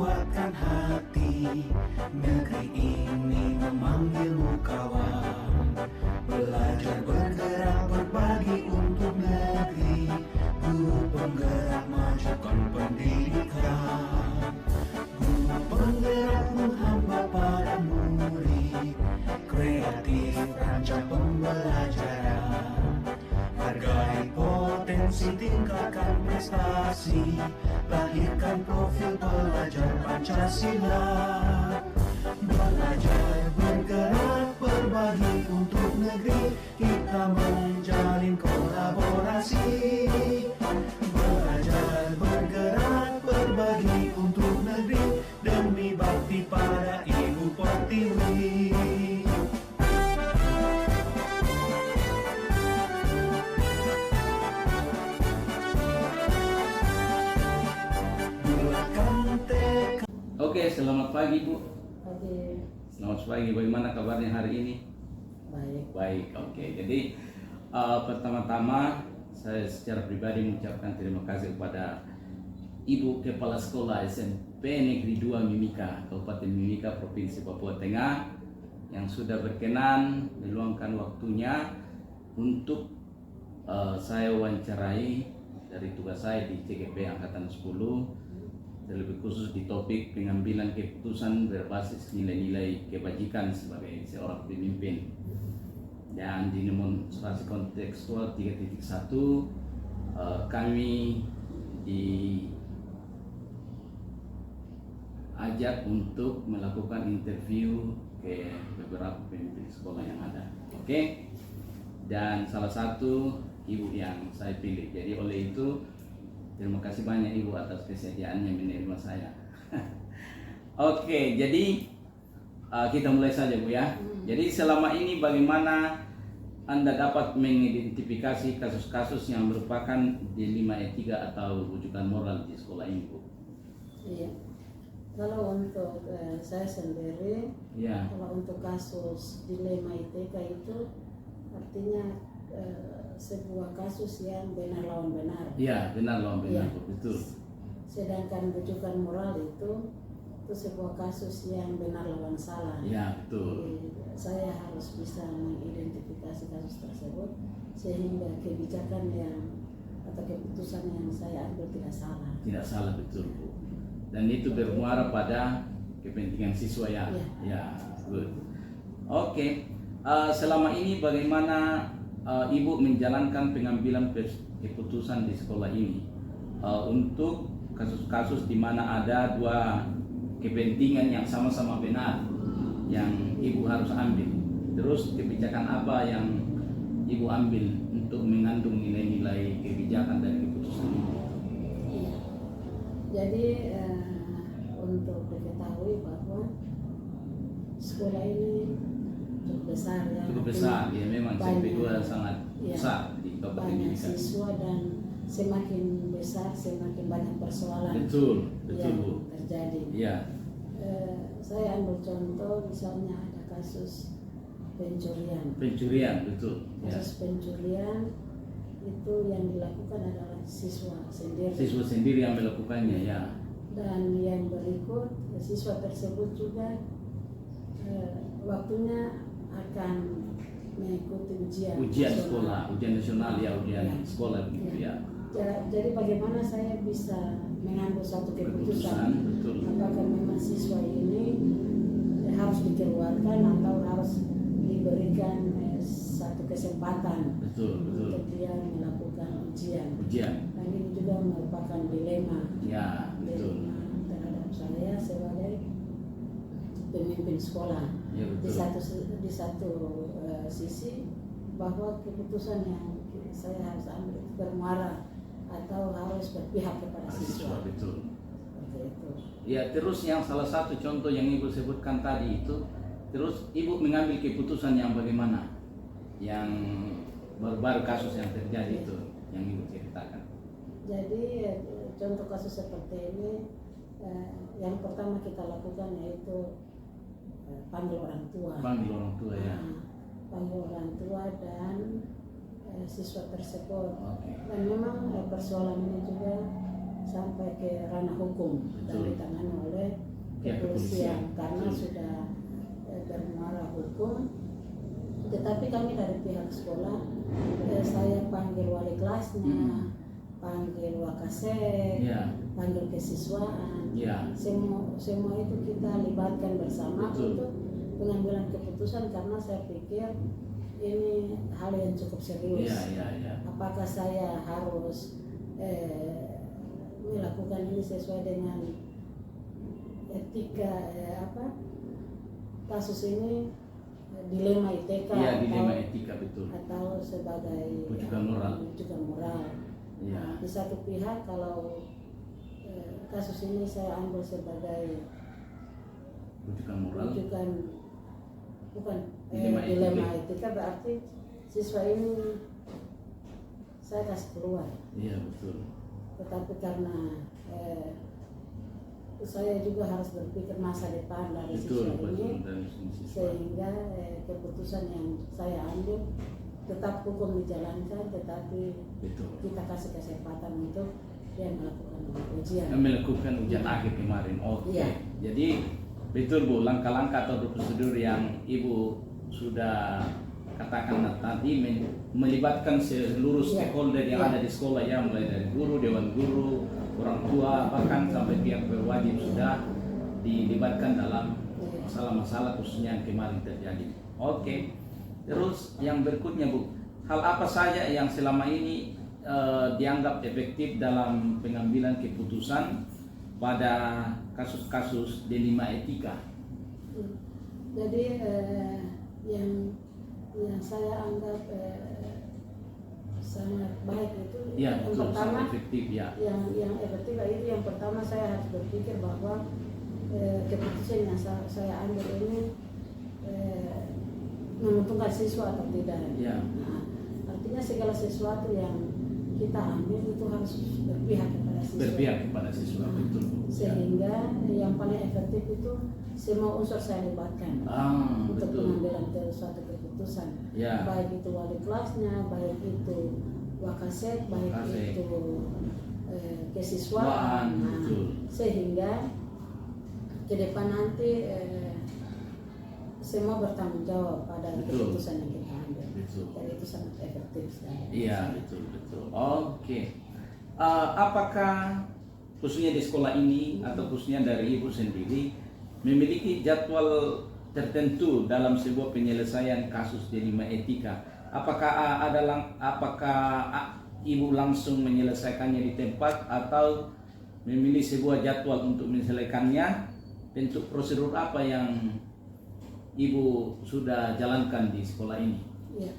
kuatkan hati, negeri ini memanggilmu kawan. Belajar bergerak berbagi untuk negeri, guru penggerak majukan pendidikan. Guru penggerak menghamba pada murid, kreatif rancang pembelajaran. Hargai potensi, tingkatkan prestasi, lahirkan profil pelajar Pancasila. Belajar bergerak berbagi untuk negeri, kita menjalin kolaborasi. Belajar bergerak berbagi untuk negeri, demi bakti pada Ibu Pertiwi. Oke, selamat pagi Bu. Pagi. Selamat pagi. Bagaimana kabarnya hari ini? Baik. Baik. Oke. Jadi pertama-tama saya secara pribadi mengucapkan terima kasih kepada Ibu Kepala Sekolah SMP Negeri 2 Mimika, Kabupaten Mimika, Provinsi Papua Tengah, yang sudah berkenan meluangkan waktunya untuk saya wawancarai dari tugas saya di CGP Angkatan 10, terlebih khusus di topik pengambilan keputusan berbasis nilai-nilai kebajikan sebagai seorang pemimpin. Dan di demonstrasi kontekstual 3.1 kami diajak untuk melakukan interview ke beberapa pemimpin sekolah yang ada. Oke. Dan salah satu ibu yang saya pilih. Jadi oleh itu terima kasih banyak Ibu atas kesediaannya menerima saya. Oke, jadi kita mulai saja Bu ya. Jadi selama ini bagaimana Anda dapat mengidentifikasi kasus-kasus yang merupakan dilema etika atau rujukan moral di sekolah ini Bu? Iya. Kalau untuk saya sendiri, Ya. kalau untuk kasus dilema etika itu artinya sebuah kasus yang benar lawan benar. Iya, benar lawan benar, Ya. betul. Sedangkan rujukan moral itu sebuah kasus yang benar lawan salah. Iya, betul. Jadi, saya harus bisa mengidentifikasi kasus tersebut sehingga kebijakan atau keputusan yang saya ambil tidak salah. Tidak salah, betul Bu. Dan itu bermuara pada kepentingan siswa ya. Ya. Ya, good. Oke. Selama ini bagaimana Ibu menjalankan pengambilan keputusan di sekolah ini untuk kasus-kasus di mana ada dua kepentingan yang sama-sama benar yang Ibu harus ambil. Terus kebijakan apa yang Ibu ambil untuk mengandung nilai-nilai kebijakan dari keputusan ini? Iya. Jadi untuk diketahui bahwa sekolah ini cukup besar ya. Cukup besar, ya memang SMP2 sangat ya, besar di Kabupaten banyak Mimika. siswa dan semakin besar semakin banyak persoalan Betul yang Bu. terjadi. Iya. Saya ambil contoh misalnya ada kasus pencurian. Pencurian, betul. Ya. Kasus pencurian itu yang dilakukan adalah siswa sendiri. Siswa sendiri yang melakukannya ya. Dan yang berikut siswa tersebut juga waktunya akan mengikuti ujian Sekolah, ujian nasional ya, ujian Ya. sekolah begitu ya. Jadi bagaimana saya bisa mengambil suatu keputusan Betul. apakah memang siswa ini harus dikeluarkan atau harus diberikan satu kesempatan Betul. untuk dia melakukan ujian. Dan ini juga merupakan dilema. Ya, betul. Dilema terhadap saya sebagai pemimpin sekolah. Ya, betul. Di satu sisi bahwa keputusan yang saya harus ambil bermuara atau harus berpihak kepada siswa. Betul. Seperti itu. Ya, terus yang salah satu contoh yang Ibu sebutkan tadi itu, terus Ibu mengambil keputusan yang bagaimana? Yang baru-baru kasus yang terjadi itu yang Ibu ceritakan. Jadi contoh kasus seperti ini yang pertama kita lakukan yaitu panggil orang tua. Panggil orang tua ya. Panggil orang tua dan siswa tersebut. Oke. Dan memang persoalan ini juga sampai ke ranah hukum dan Betul. ditangani oleh Ya, kepolisian. kepolisian karena Betul. sudah bermuara hukum. Tetapi kami dari pihak sekolah, saya panggil wali kelasnya, panggil wakasek, Ya, panggil kesiswaan, ya, semua itu kita libatkan bersama Betul. untuk pengambilan keputusan karena saya pikir ini hal yang cukup serius. ya. Apakah saya harus melakukan ini sesuai dengan etika kasus ini dilema ITK Iya, dilema etika, betul. atau sebagai Rujukan moral. rujukan moral. Iya. Nah, di satu pihak kalau kasus ini saya ambil sebagai Rujukan moral. rujukan bukan Dilema etika berarti siswa ini saya kasih keluar. Iya, betul. Tetapi karena saya juga harus berpikir masa depan dari Betul, siswa betul. ini Dan siswa. sehingga keputusan yang saya ambil tetap hukum dijalankan tetapi Betul. kita kasih kesempatan untuk dia melakukan ujian. Melakukan ujian akhir kemarin. Oke. Iya. Jadi betul Bu, langkah-langkah atau prosedur yang Ibu sudah katakan tadi melibatkan seluruh Iya. stakeholder yang Iya. ada di sekolah ya, mulai dari guru, dewan guru, orang tua, bahkan sampai pihak berwajib sudah dilibatkan dalam masalah-masalah khususnya yang kemarin terjadi. Oke. Terus yang berikutnya Bu, hal apa saja yang selama ini dianggap efektif dalam pengambilan keputusan pada kasus-kasus dilema etika? Jadi yang saya anggap sangat baik itu Ya, yang betul, pertama sangat efektif ya. yang efektif itu yang pertama saya harus berpikir bahwa keputusan yang saya ambil ini menguntungkan siswa atau tidak. Ya. Nah, artinya segala sesuatu yang kita ambil itu harus berpihak kepada siswa. Berpihak kepada siswa, Nah, betul. Ya. sehingga yang paling efektif itu semua unsur saya libatkan untuk Betul. pengambilan suatu keputusan. Ya. Baik itu wali kelasnya, baik itu wakasek, baik Wakasek. itu kesiswaan. Nah, Betul. sehingga ke depan nanti semua bertanggung jawab pada Betul. keputusan yang kita ambil. Betul. Dan itu sangat efektif sekali. Iya, betul. Oke. Apakah khususnya di sekolah ini atau khususnya dari Ibu sendiri memiliki jadwal tertentu dalam sebuah penyelesaian kasus dilema etika? Apakah Ibu langsung menyelesaikannya di tempat atau memilih sebuah jadwal untuk menyelesaikannya? Bentuk prosedur apa yang Ibu sudah jalankan di sekolah ini? Iya.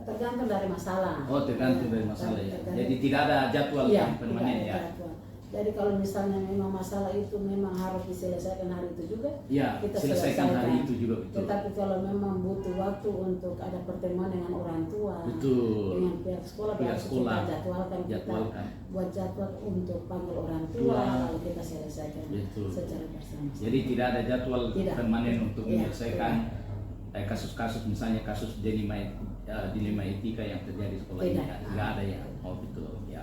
Tergantung dari masalah. Oh, tergantung dari masalah ya. Tergantung. Jadi tidak ada jadwal Iya, yang permanen tidak ya. ada jadwal. Jadi kalau misalnya memang masalah itu memang harus diselesaikan hari itu juga, Ya, kita selesaikan hari selesaikan. itu juga betul. Tetapi kalau memang butuh waktu untuk ada pertemuan dengan orang tua, Betul. dengan pihak sekolah, Pihak berarti sekolah. kita jadwalkan, Jadwalkan. kita buat jadwal untuk panggil orang tua, Tua. lalu kita selesaikan Betul. secara bersama. Jadi tidak ada jadwal Tidak. permanen untuk Iya, menyelesaikan kasus-kasus misalnya kasus dilema etika yang terjadi di sekolah ini. Tidak. Tidak ada ya. Oh betul ya.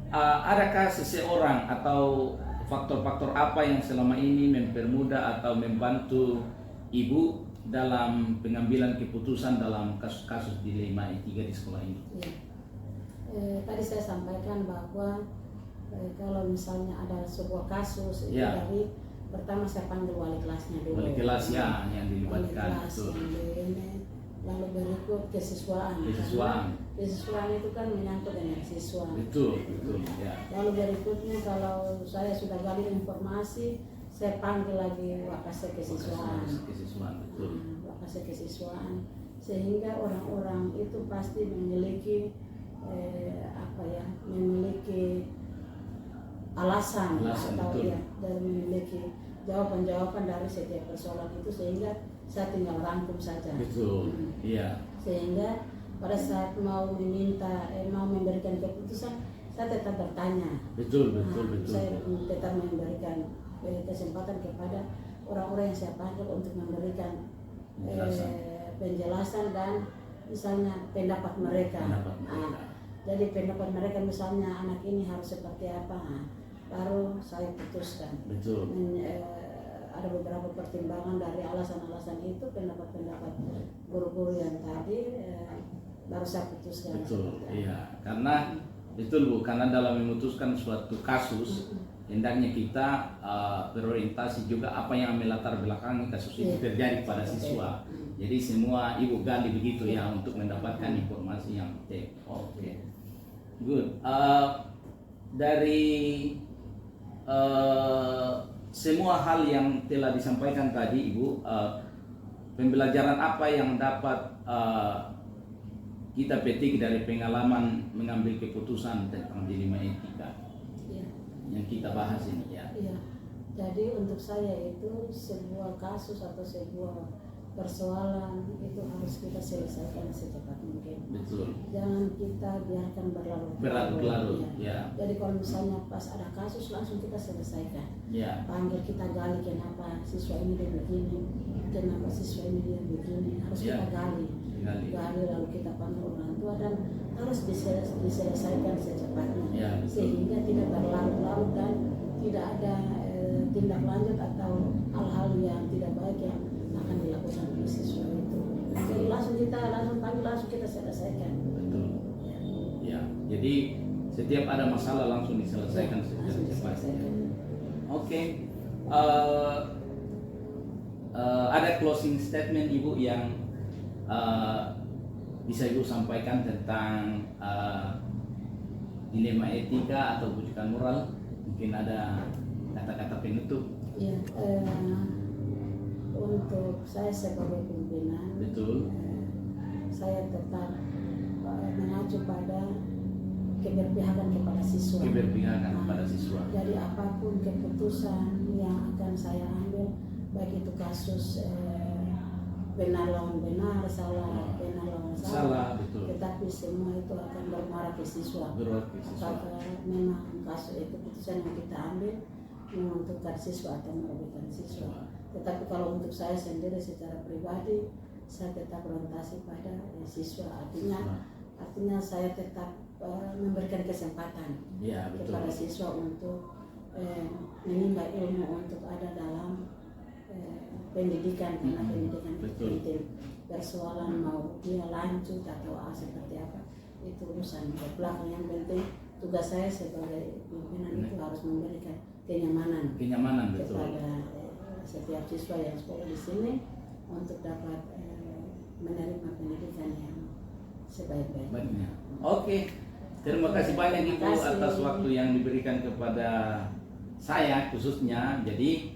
Adakah seseorang atau faktor-faktor apa yang selama ini mempermudah atau membantu Ibu dalam pengambilan keputusan dalam kasus-kasus dilema etika di sekolah ini? Ya. Tadi saya sampaikan bahwa kalau misalnya ada sebuah kasus itu Ya. dari pertama saya panggil wali kelasnya dulu. Wali kelas ya yang Wali dilibatkan, kelas betul. yang ini, lalu berikut kesiswaan. Kesiswaan. Karena kesiswaan itu kan menyangkut dengan siswa. Betul ya. Lalu berikutnya kalau saya sudah gali informasi, saya panggil lagi wakasek kesiswaan. Kesiswaan, betul. Wakasek kesiswaan, sehingga orang-orang itu pasti memiliki memiliki alasan atau betul. ya, dan memiliki jawaban-jawaban dari setiap persoalan itu, sehingga saya tinggal rangkum saja. Betul, iya. Sehingga pada saat mau memberikan keputusan, saya tetap bertanya. Betul. Saya tetap memberikan kesempatan kepada orang-orang yang saya panggil untuk memberikan penjelasan dan misalnya pendapat mereka. Pendapat mereka. Jadi pendapat mereka misalnya anak ini harus seperti apa, nah, baru saya putuskan. Betul. Ada beberapa pertimbangan dari alasan-alasan itu, pendapat-pendapat guru-guru yang tadi baru saya putuskan. Betul, iya. Karena betul Bu, karena dalam memutuskan suatu kasus hendaknya kita berorientasi juga apa yang melatar belakangi kasus itu terjadi pada siswa. Jadi semua ibu gali begitu ya untuk mendapatkan informasi yang cek. Oke, good. Dari semua hal yang telah disampaikan tadi Ibu, pembelajaran apa yang dapat kita petik dari pengalaman mengambil keputusan tentang dilema etika yang kita bahas ini ya? Iya. Jadi untuk saya itu sebuah kasus atau sebuah persoalan itu harus kita selesaikan secepat mungkin. Betul. Jangan kita biarkan berlarut-larut. Ya. Jadi kalau misalnya pas ada kasus langsung kita selesaikan. Ya. Panggil, kita gali kenapa siswa ini dia begini, kenapa siswa ini dia begini, harus kita gali lalu kita panggil orang tua dan harus diselesaikan secepatnya. Sehingga tidak berlarut-larut dan tidak ada tindak lanjut atau hal-hal yang tidak baik yang akan dilakukan oleh siswa itu. Jadi langsung panggil, langsung kita selesaikan. Betul. Ya. Jadi setiap ada masalah langsung diselesaikan secepatnya. Oke. Ada closing statement Ibu yang bisa Ibu sampaikan tentang dilema etika atau bujukan moral? Mungkin ada kata-kata penutup. Ya. Untuk saya sebagai pimpinan, betul, saya tetap mengacu pada keberpihakan kepada siswa. Kepada siswa. Jadi apapun keputusan yang akan saya ambil, baik itu kasus benar lawan benar, salah benar lawan salah, betul. Tetapi semua itu akan bermuara ke siswa. Apakah memang kasus itu keputusan yang kita ambil menguntungkan siswa atau merugikan siswa. Tetapi kalau untuk saya sendiri secara pribadi, saya tetap orientasi pada siswa. Artinya saya tetap memberikan kesempatan kepada siswa untuk menimba ilmu, untuk ada dalam pendidikan, karena pendidikan itu penting. Persoalan mau dia lanjut atau seperti apa, itu urusan belakang. Yang penting tugas saya sebagai pimpinan itu harus memberikan kenyamanan kepada setiap siswa yang sekolah di sini untuk dapat menerima pendidikan yang sebaik-baiknya. Oke, terima kasih banyak Ibu atas waktu yang diberikan kepada saya khususnya. Jadi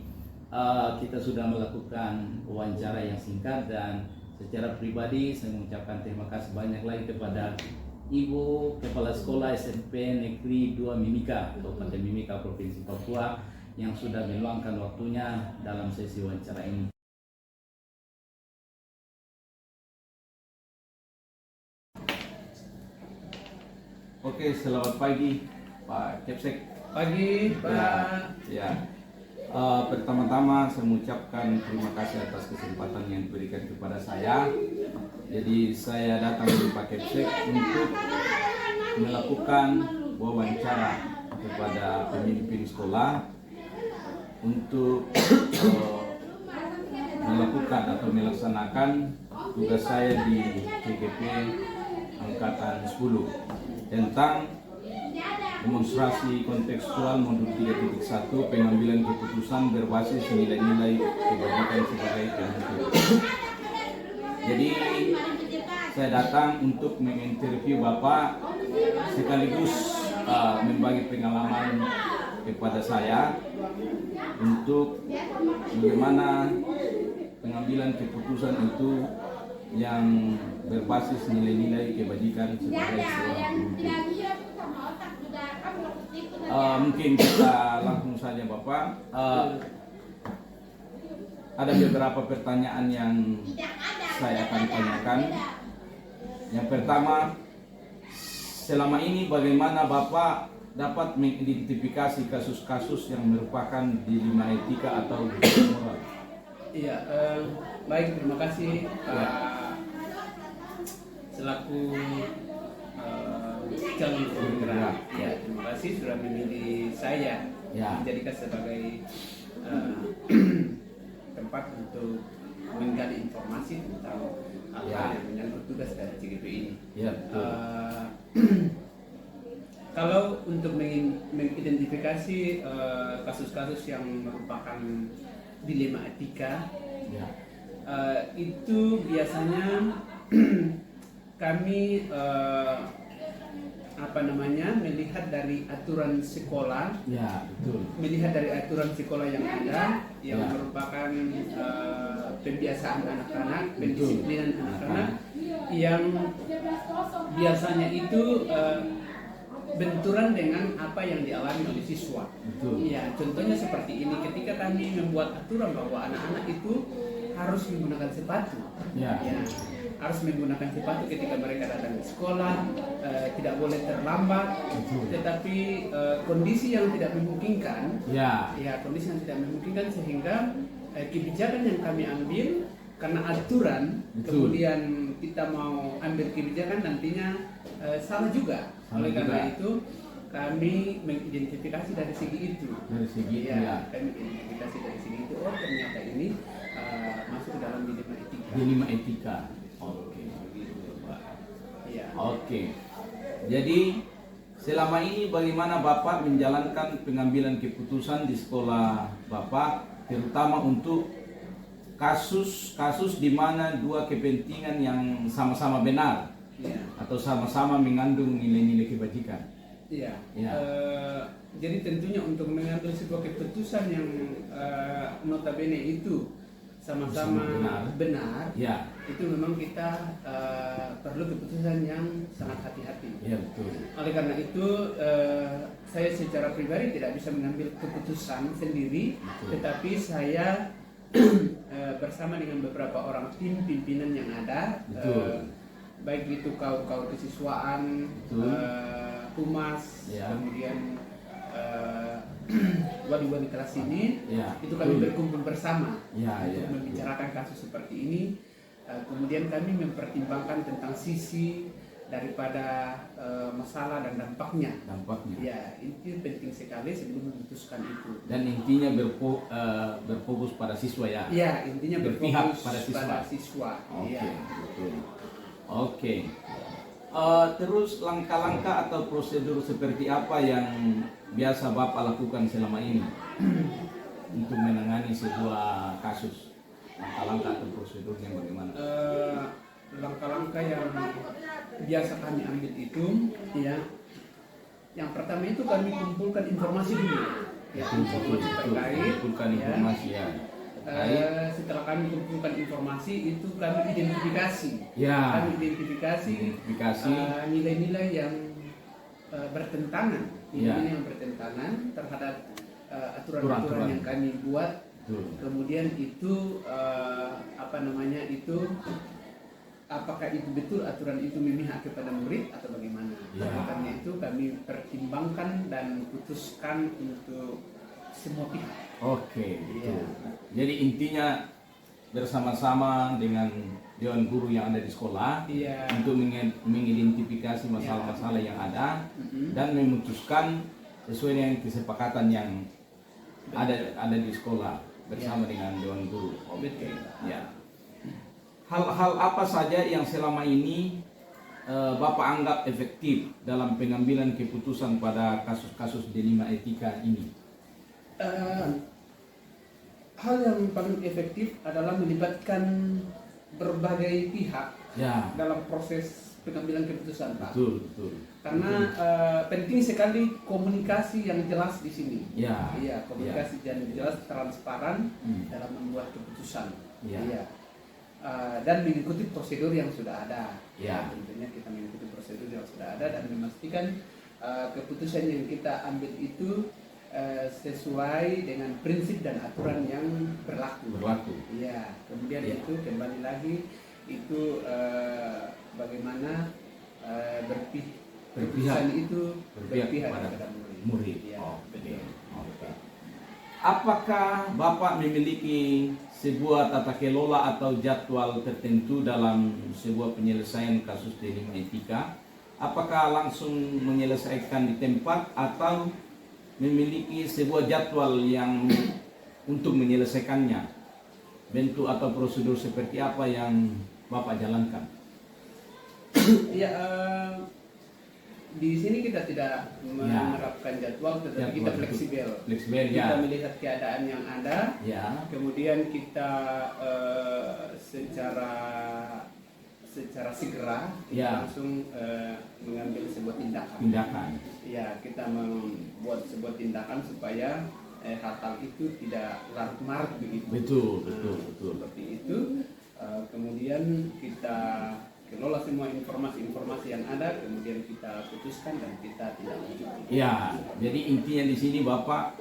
kita sudah melakukan wawancara yang singkat dan secara pribadi saya mengucapkan terima kasih banyak lagi kepada Ibu Kepala Sekolah SMP Negeri 2 Mimika, Kabupaten Mimika, Provinsi Papua, yang sudah meluangkan waktunya dalam sesi wawancara ini. Oke, selamat pagi Pak Kepsek. Pagi Pak. Ya. Pertama-tama saya mengucapkan terima kasih atas kesempatan yang diberikan kepada saya. Jadi saya datang di Pak Kepsek untuk melakukan wawancara kepada pemimpin sekolah untuk melakukan atau melaksanakan tugas saya di CGP Angkatan 10 tentang demonstrasi kontekstual modul 3.1 pengambilan keputusan berbasis nilai-nilai kebajikan sebagai pemimpin. Jadi saya datang untuk menginterview Bapak sekaligus membagi pengalaman kepada saya untuk bagaimana pengambilan keputusan itu yang berbasis nilai-nilai kebajikan sebagai seorang pemimpin. Mungkin kita langsung saja Bapak. Ada beberapa pertanyaan yang saya akan tanyakan. Yang pertama, selama ini bagaimana Bapak dapat mengidentifikasi kasus-kasus yang merupakan dilema etika atau moral? Iya, baik, terima kasih Pak selaku calon penggerak. Ya, terima kasih sudah memilih saya Ya. menjadikan sebagai tempat untuk menggali informasi tentang hal-hal Ya. yang menyangkut tugas dari CGP ini. Ya, betul. Kalau untuk mengidentifikasi kasus-kasus yang merupakan dilema etika, Ya. itu biasanya kami melihat dari aturan sekolah, Ya, betul. melihat dari aturan sekolah yang ada, yang Ya. merupakan pembiasaan anak-anak, Betul. pendisiplinan anak-anak, yang biasanya itu benturan dengan apa yang dialami oleh siswa. Betul. Iya, contohnya seperti ini. Ketika kami membuat aturan bahwa anak-anak itu harus menggunakan sepatu, Ya. ya, harus menggunakan sepatu ketika mereka datang ke sekolah, tidak boleh terlambat. Betul. Tetapi kondisi yang tidak memungkinkan, Ya. ya kondisi yang tidak memungkinkan sehingga kebijakan yang kami ambil karena aturan, Betul. kemudian kita mau ambil kebijakan nantinya salah juga. Salah Oleh karena juga. itu kami mengidentifikasi dari segi itu. Dari segi itu, Ya, ya. kami identifikasi dari segi itu. Oh, ternyata ini masuk dalam dilema etika. Dilema etika. Oke. Begitu, Pak. Iya. Oke. Jadi selama ini bagaimana Bapak menjalankan pengambilan keputusan di sekolah Bapak, terutama untuk kasus-kasus di mana dua kepentingan yang sama-sama benar Iya. atau sama-sama mengandung nilai-nilai kebajikan. Iya. Ya. Jadi tentunya untuk mengambil sebuah keputusan yang notabene itu sama-sama Benar. benar, Ya, itu memang kita perlu keputusan yang sangat hati-hati. ya betul. Oleh karena itu saya secara pribadi tidak bisa mengambil keputusan sendiri, Betul. tetapi saya bersama dengan beberapa orang tim pimpinan yang ada, Betul. baik itu kaum kesiswaan, Betul. humas, Ya. kemudian wali-wali kelas ini, Ya, itu kami betul. berkumpul bersama Ya, untuk ya. membicarakan kasus seperti ini. Kemudian kami mempertimbangkan tentang sisi daripada masalah dan dampaknya. Dampaknya. Ya, itu penting sekali sebelum memutuskan itu. Dan intinya berfokus pada siswa ya. Ya, intinya Berpihak berfokus pada siswa. siswa. Oke, Ya. betul. Oke. Terus langkah-langkah atau prosedur seperti apa yang biasa Bapak lakukan selama ini untuk menangani sebuah kasus? Langkah-langkah atau prosedur yang bagaimana? Langkah-langkah yang biasa kami ambil itu, ya, yang pertama itu kami kumpulkan informasi dulu, ya, informasi terkait, Kumpulkan ya. informasi ya. Terkait. Setelah kami kumpulkan informasi itu kami identifikasi, Ya. kami identifikasi Identifikasi. nilai-nilai yang bertentangan, Ya. nilai-nilai yang bertentangan terhadap aturan-aturan Aturan-aturan. yang kami buat. Betul. Kemudian itu apakah itu betul aturan itu memihak kepada murid atau bagaimana? Ya. Karena itu kami pertimbangkan dan putuskan untuk semua pihak. Oke, betul. Iya. Jadi intinya bersama-sama dengan dewan guru yang ada di sekolah Iya. untuk mengidentifikasi masalah-masalah yang ada Mhm. dan memutuskan sesuai dengan kesepakatan yang ada di sekolah bersama dengan dewan guru. Betul. Ya. Hal-hal apa saja yang selama ini Bapak anggap efektif dalam pengambilan keputusan pada kasus-kasus dilema etika ini? Hal yang paling efektif adalah melibatkan berbagai pihak Ya, dalam proses pengambilan keputusan, Pak. betul, betul. Karena penting sekali komunikasi yang jelas di sini. Ya. Iya, komunikasi yang jelas, transparan Hmm. dalam membuat keputusan. Ya. Iya. Dan mengikuti prosedur yang sudah ada. Ya. Tentunya kita mengikuti prosedur yang sudah ada dan memastikan keputusan yang kita ambil itu sesuai dengan prinsip dan aturan yang berlaku. Iya. Kemudian Ya. itu kembali lagi itu bagaimana Berpihak. keputusan itu Berpihak berpihak kepada kepada murid. murid. Iya, Oke. betul. Oke. Apakah Bapak memiliki sebuah tata kelola atau jadwal tertentu dalam sebuah penyelesaian kasus dilema etika? apakah langsung menyelesaikan di tempat atau memiliki sebuah jadwal yang untuk menyelesaikannya? Bentuk atau prosedur seperti apa yang Bapak jalankan? Ya, di sini kita tidak menerapkan jadwal, tetapi kita fleksibel. Fleksibel, Kita ya. melihat keadaan yang ada, Ya. kemudian kita secara segera kita langsung mengambil sebuah tindakan. Ya, kita membuat sebuah tindakan supaya hal-hal itu tidak larut-marut begitu. Betul. Seperti itu. Kemudian kita kelola semua informasi yang ada, kemudian kita putuskan dan kita tidak lanjut. Ya, jadi intinya di sini Bapak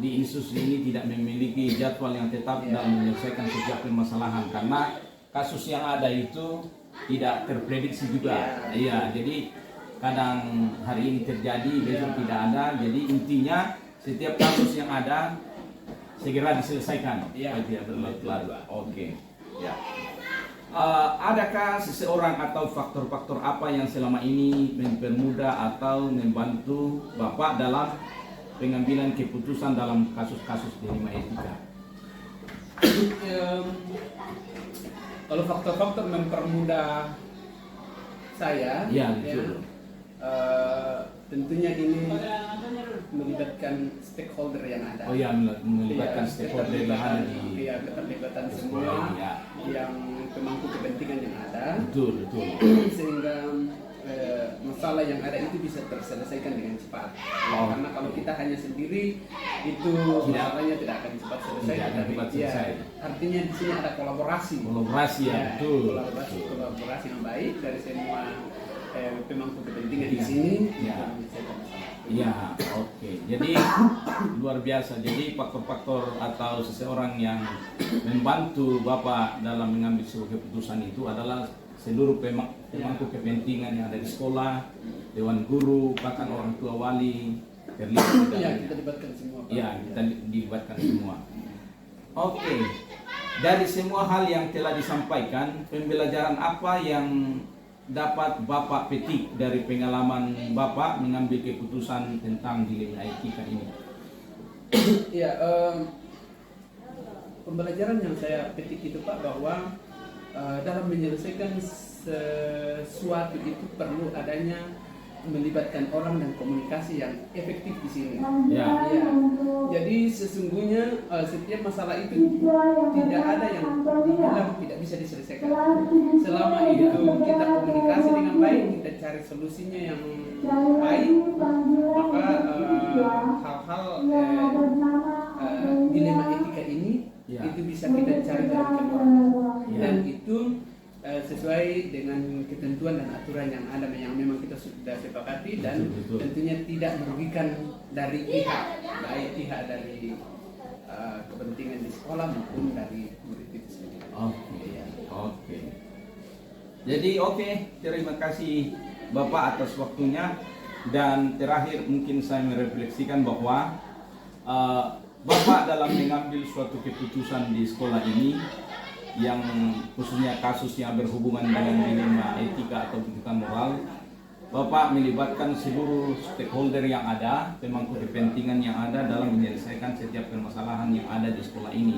di institusi ini tidak memiliki jadwal yang tetap dalam menyelesaikan setiap permasalahan, karena kasus yang ada itu tidak terprediksi juga. Iya, jadi kadang hari ini terjadi, besok tidak ada. Jadi intinya setiap kasus yang ada segera diselesaikan. Supaya tidak berlarut-larut. Oke. Ya. Adakah seseorang atau faktor-faktor apa yang selama ini mempermudah atau membantu Bapak dalam pengambilan keputusan dalam kasus-kasus dilema etika? Kalau faktor-faktor mempermudah saya, tentunya ini melibatkan stakeholder yang ada. Oh ya, melibatkan stakeholder yang ada di. Ya, keterlibatan semua yang pemangku kepentingan yang ada. Betul. Sehingga masalah yang ada itu bisa terselesaikan dengan cepat. Karena kalau kita hanya sendiri itu masalahnya tidak akan cepat selesai. Artinya di sini ada kolaborasi. Betul. Kolaborasi yang baik dari semua pemangku kepentingan di sini. Ya, oke. Jadi luar biasa. Jadi faktor-faktor atau seseorang yang membantu Bapak dalam mengambil sebuah keputusan itu adalah seluruh pemangku kepentingan yang ada di sekolah, dewan guru, bahkan orang tua wali, terlibat. Ya, kita libatkan semua. Ya, kita dilibatkan semua. Oke. Dari semua hal yang telah disampaikan, pembelajaran apa yang dapat Bapak petik dari pengalaman Bapak mengambil keputusan tentang dilema etika ini? Ya, pembelajaran yang saya petik itu Pak, bahwa dalam menyelesaikan sesuatu itu perlu adanya melibatkan orang dan komunikasi yang efektif di sini. Ya. Jadi sesungguhnya setiap masalah itu tidak ada yang dibilang tidak bisa diselesaikan. Selama itu kita komunikasi dengan baik, kita cari solusinya yang baik, maka hal-hal dilema etika ini itu bisa kita cari dari keluar. Dan itu sesuai dengan ketentuan dan aturan yang ada yang memang kita sudah sepakati, dan tentunya tidak merugikan dari pihak, baik pihak dari kepentingan di sekolah maupun dari murid itu sendiri. Oke. Jadi terima kasih Bapak atas waktunya, dan terakhir mungkin saya merefleksikan bahwa Bapak dalam mengambil suatu keputusan di sekolah ini yang khususnya kasus yang berhubungan dengan dilema etika atau tuntutan moral, Bapak melibatkan seluruh stakeholder yang ada, pemangku kepentingan yang ada dalam menyelesaikan setiap permasalahan yang ada di sekolah ini.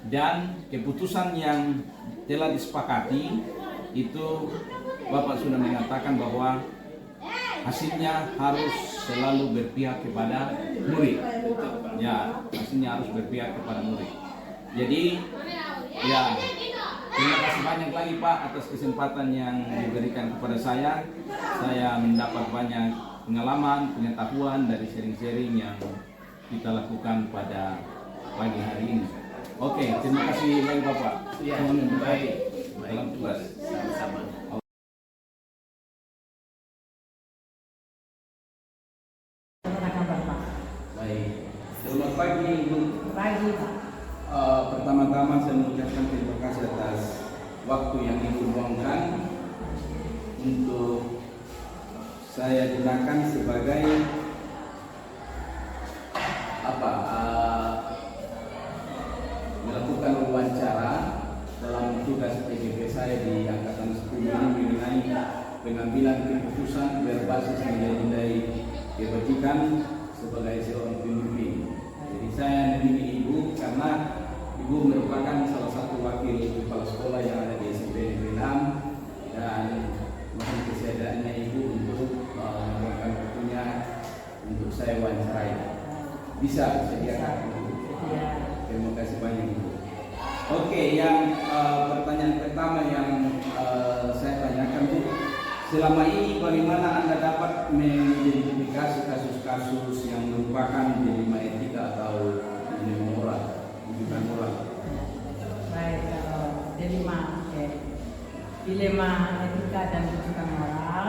Dan keputusan yang telah disepakati itu Bapak sudah mengatakan bahwa hasilnya harus selalu berpihak kepada murid. Ya, hasilnya harus berpihak kepada murid. Jadi ya, terima kasih banyak lagi Pak atas kesempatan yang diberikan kepada saya. Saya mendapat banyak pengalaman, pengetahuan dari sharing-sharing yang kita lakukan pada pagi hari ini. Oke, terima kasih banyak Bapak. Ya, baik. Dalam tugas. Sama-sama. Baik. Selamat pagi Bu. Pagi Pak. Pertama-tama saya mengucapkan terima kasih atas waktu yang Ibu luangkan untuk saya gunakan sebagai melakukan wawancara dalam tugas PGP saya di Angkatan 10 ini mengenai pengambilan keputusan berbasis nilai-nilai kebajikan sebagai seorang pemimpin. Jadi saya memilih Ibu karena Ibu merupakan salah satu wakil kepala sekolah yang ada di SMP Negeri 6 dan mohon kesediaannya Ibu untuk meluangkan waktunya untuk saya wawancarai. Bisa sediakan? Terima kasih banyak Ibu. Oke, yang pertanyaan pertama yang saya tanyakan Bu, selama ini bagaimana Anda dapat mengidentifikasi kasus-kasus yang merupakan dilema etika atau dilema moral, bukan moral? Baik, kalau dilema etika dan rujukan moral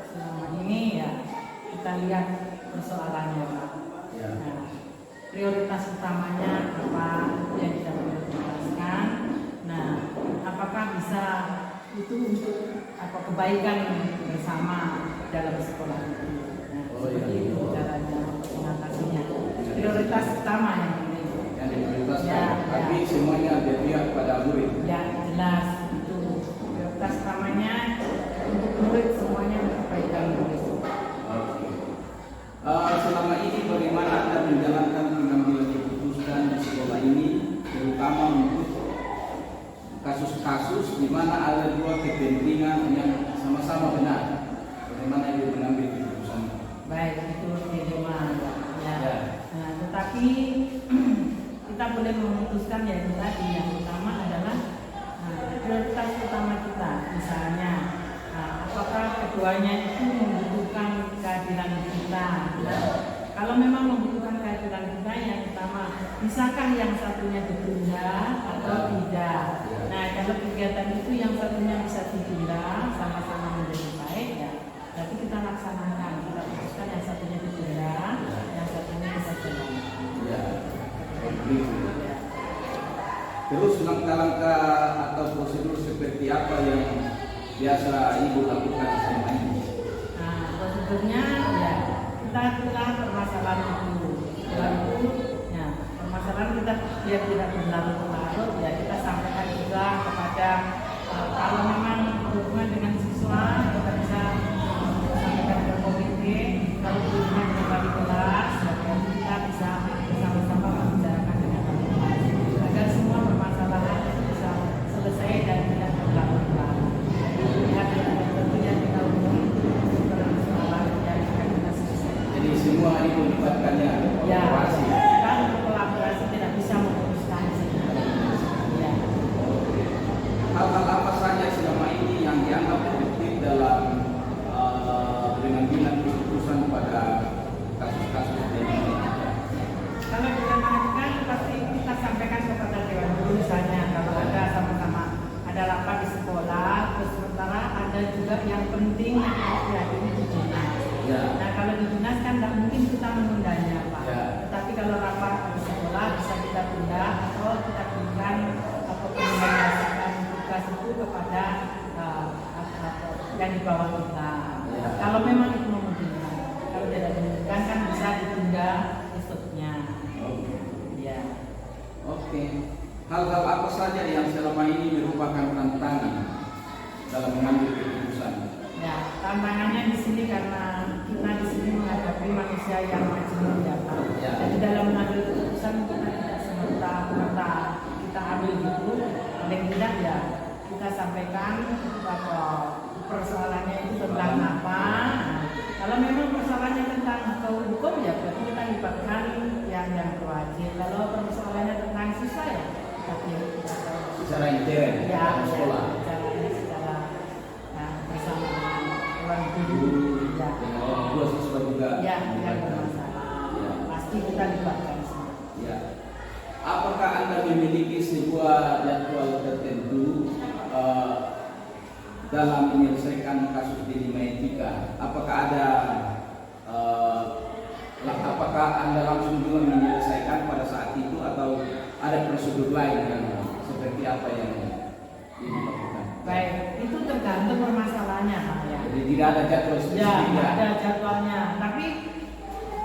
selama ini ya kita lihat persoalannya Pak. Ya. Nah, prioritas utamanya apa yang kita prioritaskan. Nah, apakah bisa itu untuk apa kebaikan bersama dalam sekolah itu. Nah, seperti itu caranya mengatasinya. Prioritas utama yang ini. Yang diprioritaskan, Ya, tapi ya. semuanya berpihak pada murid. Ya jelas itu prioritas utamanya untuk murid semuanya untuk kebaikan murid. Oke. Selama ini bagaimana Anda menjalankan pengambilan keputusan di sekolah ini, terutama untuk kasus-kasus di mana ada dua kepentingan yang sama-sama benar. Bagaimana Ibu mengambil keputusan? Baik, itu dilema ya. Ya. Nah, tetapi kita boleh memutuskan ya tadi yang utama adalah prioritas utama kita. Misalnya, apakah keduanya itu membutuhkan kehadiran kita? Nah, kalau memang membutuhkan kehadiran kita, yang utama, bisakah yang satunya ditunda atau tidak? Nah, kalau kegiatan itu yang satunya bisa ditunda, sama-sama menjadi baik ya, berarti kita laksanakan. Kita putuskan yang satunya ditunda, yang satunya bisa jalankan. Ya. Terus langkah-langkah atau prosedur seperti apa yang biasa Ibu lakukan selama ini? Nah, prosedurnya ya kita telah permasalahan itu. Setelah itu, ya permasalahan kita biar tidak berlarut-larut ya kita sampaikan juga kepada kalau memang hubungan dengan siswa kita bisa sampaikan ke komite. Kalau hubungan dengan wali kelas ya kita bisa bersama-sama membicarakan dengan wali kelas agar semua permasalahan bisa selesai dan tidak berlarut-larut. Tentunya kita umum permasalahan yang akan kita selesaikan. Jadi semua Ibu libatkannya Ya, kolaborasi. kita untuk kolaborasi tidak bisa memutuskan ya. Hal-hal apa saja selama ini yang dianggap efektif dalam pengambilan keputusan pada kasus-kasus ini? Kalau dilemakan pasti kita sampaikan kepada dewan guru misalnya kalau ada sama-sama ada rapat di sekolah, terus sementara ada juga yang penting yang harus dihadiri di dinas. Ya. Nah kalau di dinas kan tidak mungkin kita menundanya Pak. Ya. Tetapi kalau rapat di sekolah bisa kita tunda atau kita berikan mendelegasikan tugas itu kepada yang di bawah kita. Ya. Kalau memang itu memungkinkan, kalau tidak dimungkinkan kan bisa ditunda esoknya. Ya. Oke. Hal-hal apa saja yang selama ini merupakan tantangan dalam mengambil keputusan? Ya, tantangannya di sini karena kita di sini menghadapi manusia yang majnun ya Pak. Ya. Jadi dalam mengambil keputusan kita tidak semata-mata kita ambil gitu, paling tidak ya kita sampaikan bahwa persoalannya itu tentang apa. Nah, kalau memang persoalannya tentang hukum ya berarti kita libatkan yang berwajib. Kalau persoalannya tentang siswa ya kita Secara intern ya, dalam sekolah. secara bersama dengan orang guru ya. Dengan orang tua siswa juga. Ya, yang dilibatkan. bermasalah. Ya. Pasti kita libatkan semua. Ya. Apakah Anda memiliki sebuah jadwal tertentu dalam menyelesaikan kasus dilema etika? Apakah Anda langsung juga menyelesaikan pada saat itu atau ada prosedur lain yang seperti apa yang dilakukan? Baik, itu tergantung permasalahannya Pak ya. Jadi tidak ada jadwal Ya, spesifik. ada jadwalnya. Tapi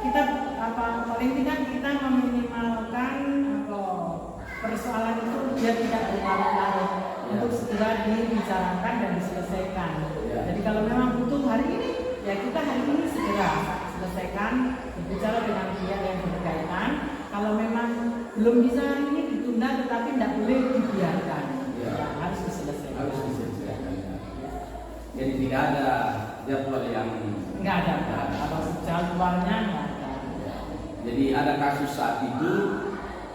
kita paling tidak kita meminimalkan persoalan itu biar tidak berlarut-larut untuk segera dibicarakan dan diselesaikan. Ya. Jadi kalau memang butuh ya kita hari ini segera selesaikan, berbicara dengan pihak yang berkaitan. Kalau memang belum bisa hari ini ditunda, tetapi tidak boleh dibiarkan. Ya. Harus diselesaikan. Harus diselesaikan. Jadi tidak ada jadwal yang Nggak ada. Kalau jadwalnya nggak ada. Jadi ada kasus saat itu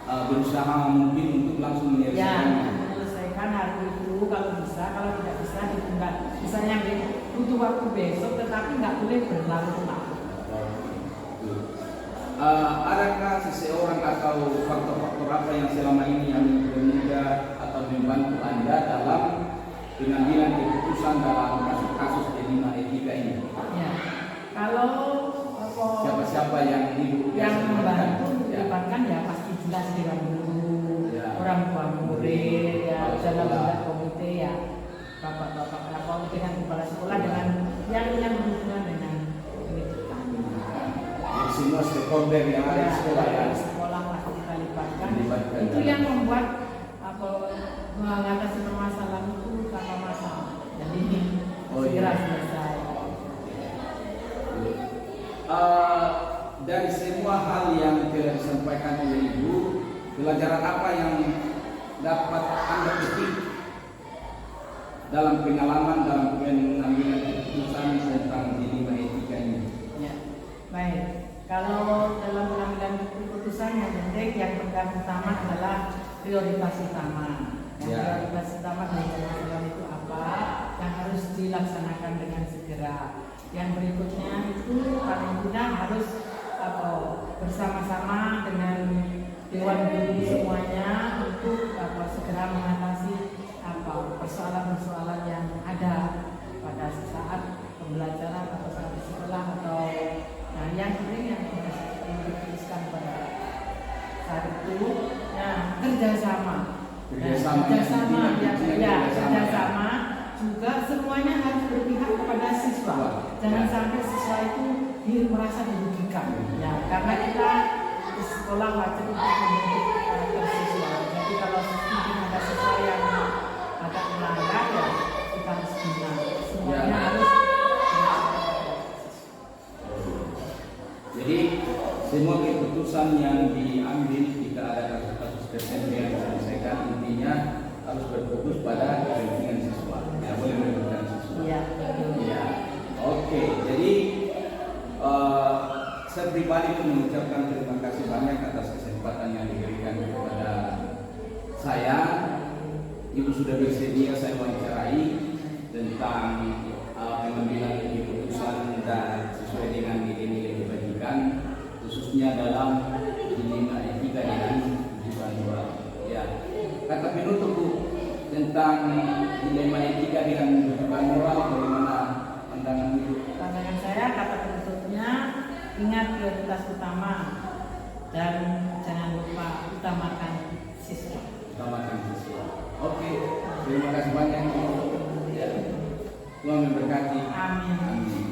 berusaha mungkin untuk langsung menyelesaikannya. Menyelesaikan hari itu kalau bisa, kalau tidak bisa ditunda. Misalnya butuh waktu besok, tetapi nggak boleh berlarut-larut. Adakah seseorang atau faktor-faktor apa yang selama ini yang mempermudah atau membantu Anda dalam pengambilan keputusan dalam kasus-kasus D5 etika ini? Ya, kalau Siapa-siapa yang Ibu yang membantu ya. dilibatkan ya pasti jelas dengan guru, Ya. orang tua murid, ya dalam komite ya bapak-bapak dengan kepala sekolah dengan yang berhubungan dengan pendidikan. Jadi semua stakeholder yang ada di sekolah ya. Sekolah pasti kita libatkan. Dilibatkan. Itu yang membuat mengatasi permasalahan itu tanpa masalah. Jadi segera selesai. Dari semua hal yang telah disampaikan oleh Ibu, pelajaran apa yang dapat Anda petik dalam pengalaman dalam pengambilan keputusan tentang D5 etika ini? Ya, baik. Kalau dalam pengambilan keputusan yang penting yang pertama adalah prioritas utama. Yang prioritas utama dari permasalahan itu apa yang harus dilaksanakan dengan segera. Yang berikutnya itu paling tidak harus bersama-sama dengan Dewan Guru semuanya untuk segera mengatasi persoalan-persoalan yang ada pada saat pembelajaran atau saat di sekolah atau yang penting yang dituliskan pada saat itu kerjasama juga semuanya harus berpihak kepada siswa. Jangan sampai siswa itu merasa dirugikan. Ya, karena kita di sekolah wajib untuk membentuk karakter siswa. Jadi kalau mungkin ada siswa yang agak melanggar ya kita harus bina. Semuanya harus. Jadi semua keputusan yang diambil jika ada kasus-kasus tertentu yang diselesaikan intinya harus berfokus pada kepentingan siswa. Tidak boleh merugikan siswa. Iya. Ya. Oke. Jadi saya pribadi mengucapkan terima kasih banyak atas kesempatan yang diberikan kepada saya. Ibu sudah bersedia saya wawancarai tentang pengambilan keputusan dan sesuai dengan nilai-nilai kebajikan, khususnya dalam D5 etika dengan tujuan moral. Ya. Kata penutup Bu tentang dilema etika dengan tujuan moral, bagaimana pandangan Ibu? Pandangan saya kata penutupnya, ingat prioritas utama dan jangan lupa utamakan siswa. Utamakan siswa. Oke, terima kasih banyak. Ya. Tuhan memberkati. Amin. Amin.